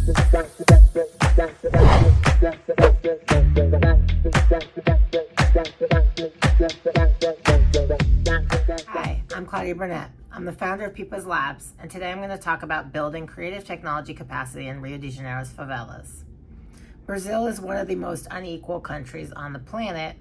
Hi, I'm Claudia Bernett. I'm the founder of Pipas Labs, and today I'm going to talk about building creative technology capacity in Rio de Janeiro's favelas. Brazil is one of the most unequal countries on the planet,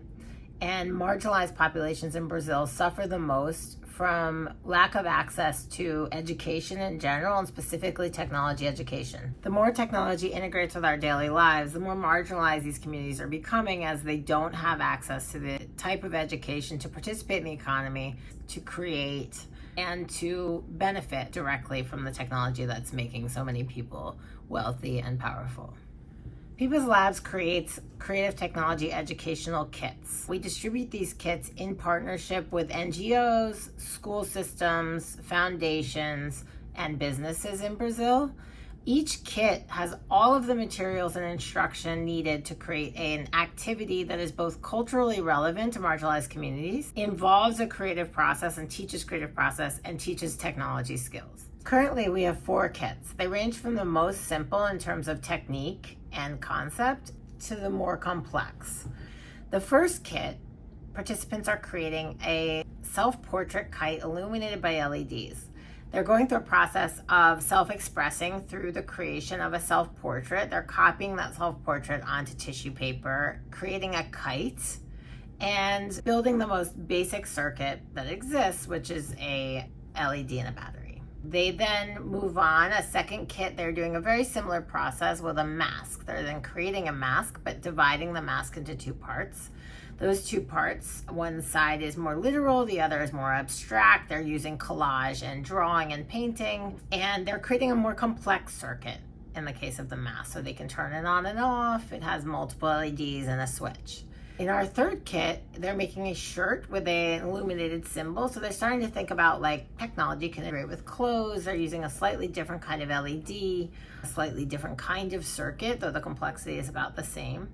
and marginalized populations in Brazil suffer the most from lack of access to education in general, and specifically technology education. The more technology integrates with our daily lives, the more marginalized these communities are becoming, as they don't have access to the type of education to participate in the economy, to create, and to benefit directly from the technology that's making so many people wealthy and powerful. Pipas Labs creates creative technology educational kits. We distribute these kits in partnership with NGOs, school systems, foundations, and businesses in Brazil. Each kit has all of the materials and instruction needed to create an activity that is both culturally relevant to marginalized communities, involves a creative process and teaches creative process, and teaches technology skills. Currently, we have 4 kits. They range from the most simple in terms of technique and concept to the more complex. The first kit, participants are creating a self-portrait kite illuminated by LEDs. They're going through a process of self-expressing through the creation of a self-portrait. They're copying that self-portrait onto tissue paper, creating a kite, and building the most basic circuit that exists, which is a LED and a battery. They then move on. A second kit, they're doing a very similar process with a mask. They're then creating a mask, but dividing the mask into 2 parts. Those 2 parts, one side is more literal, the other is more abstract. They're using collage and drawing and painting, and they're creating a more complex circuit in the case of the mask, so they can turn it on and off. It has multiple LEDs and a switch. In our third kit, they're making a shirt with an illuminated symbol. So they're starting to think about, like, technology can integrate with clothes. They're using a slightly different kind of LED, a slightly different kind of circuit, though the complexity is about the same.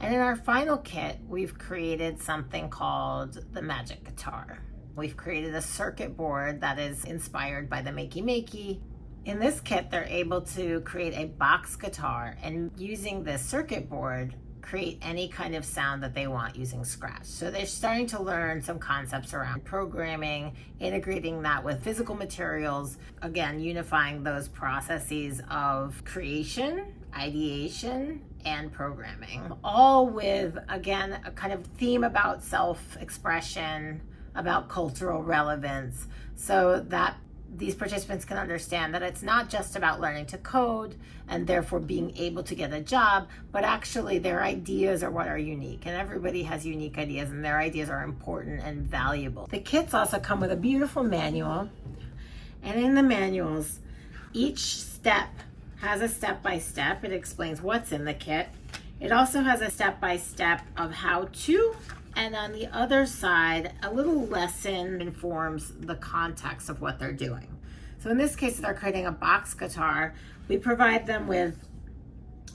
And in our final kit, we've created something called the magic guitar. We've created a circuit board that is inspired by the Makey Makey. In this kit, they're able to create a box guitar, and using this circuit board, create any kind of sound that they want using Scratch. So they're starting to learn some concepts around programming, integrating that with physical materials, again, unifying those processes of creation, ideation, and programming, all with, again, a kind of theme about self-expression, about cultural relevance, so that these participants can understand that it's not just about learning to code and therefore being able to get a job, but actually their ideas are what are unique, and everybody has unique ideas, and their ideas are important and valuable. The kits also come with a beautiful manual, and in the manuals, each step has a step-by-step. It explains what's in the kit. It also has a step-by-step of how to, and on the other side, a little lesson informs the context of what they're doing. So in this case, they're creating a box guitar. We provide them with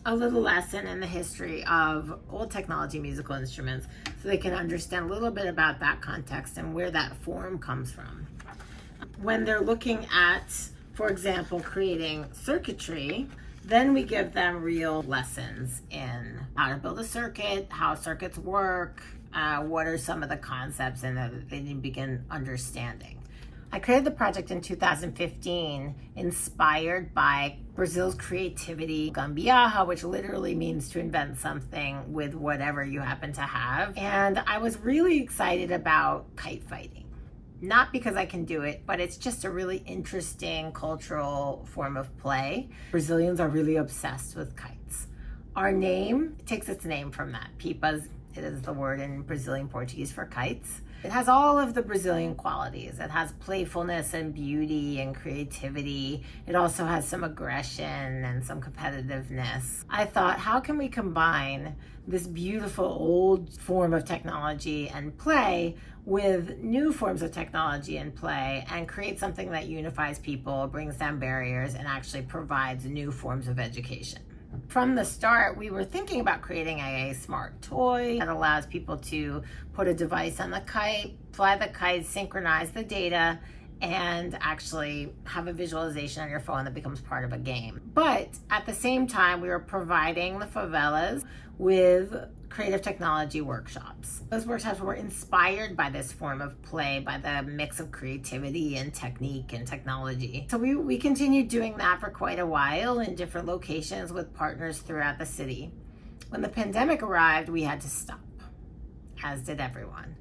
a little lesson in the history of old technology musical instruments, so they can understand a little bit about that context and where that form comes from. When they're looking at, for example, creating circuitry, then we give them real lessons in how to build a circuit, how circuits work, what are some of the concepts, and that they need to begin understanding. I created the project in 2015, inspired by Brazil's creativity, gambiarra, which literally means to invent something with whatever you happen to have. And I was really excited about kite fighting. Not because I can do it, but it's just a really interesting cultural form of play. Brazilians are really obsessed with kites. Our name takes its name from that. Pipas, it is the word in Brazilian Portuguese for kites. It has all of the Brazilian qualities. It has playfulness and beauty and creativity. It also has some aggression and some competitiveness. I thought, how can we combine this beautiful old form of technology and play with new forms of technology and play, and create something that unifies people, brings down barriers, and actually provides new forms of education? From the start, we were thinking about creating a smart toy that allows people to put a device on the kite, fly the kite, synchronize the data, and actually have a visualization on your phone that becomes part of a game. But at the same time, we were providing the favelas with creative technology workshops. Those workshops were inspired by this form of play, by the mix of creativity and technique and technology. So we continued doing that for quite a while in different locations with partners throughout the city. When the pandemic arrived, we had to stop, as did everyone.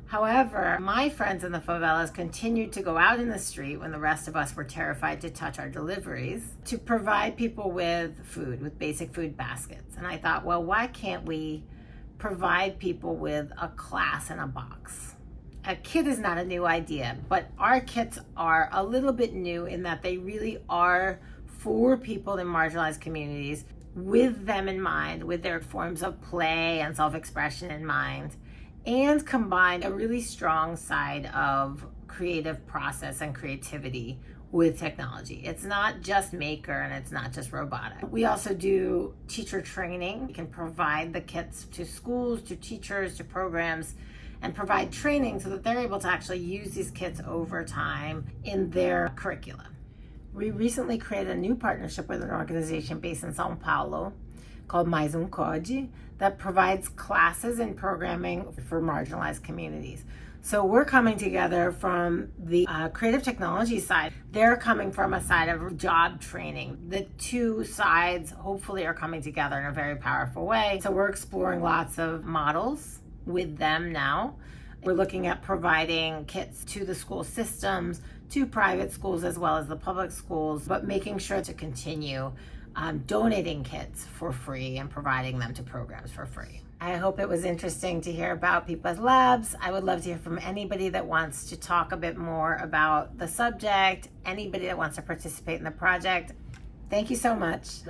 However, my friends in the favelas continued to go out in the street when the rest of us were terrified to touch our deliveries to provide people with food, with basic food baskets. And I thought, well, why can't we provide people with a class in a box? A kit is not a new idea, but our kits are a little bit new in that they really are for people in marginalized communities, with them in mind, with their forms of play and self-expression in mind, and combine a really strong side of creative process and creativity with technology. It's not just maker and it's not just robotic. We also do teacher training. We can provide the kits to schools, to teachers, to programs, and provide training so that they're able to actually use these kits over time in their curricula. We recently created a new partnership with an organization based in Sao Paulo called Mais Code that provides classes and programming for marginalized communities. So we're coming together from the creative technology side. They're coming from a side of job training. The two sides hopefully are coming together in a very powerful way. So we're exploring lots of models with them now. We're looking at providing kits to the school systems, to private schools as well as the public schools, but making sure to continue donating kits for free and providing them to programs for free. I hope it was interesting to hear about Pipas Labs. I would love to hear from anybody that wants to talk a bit more about the subject, anybody that wants to participate in the project. Thank you so much.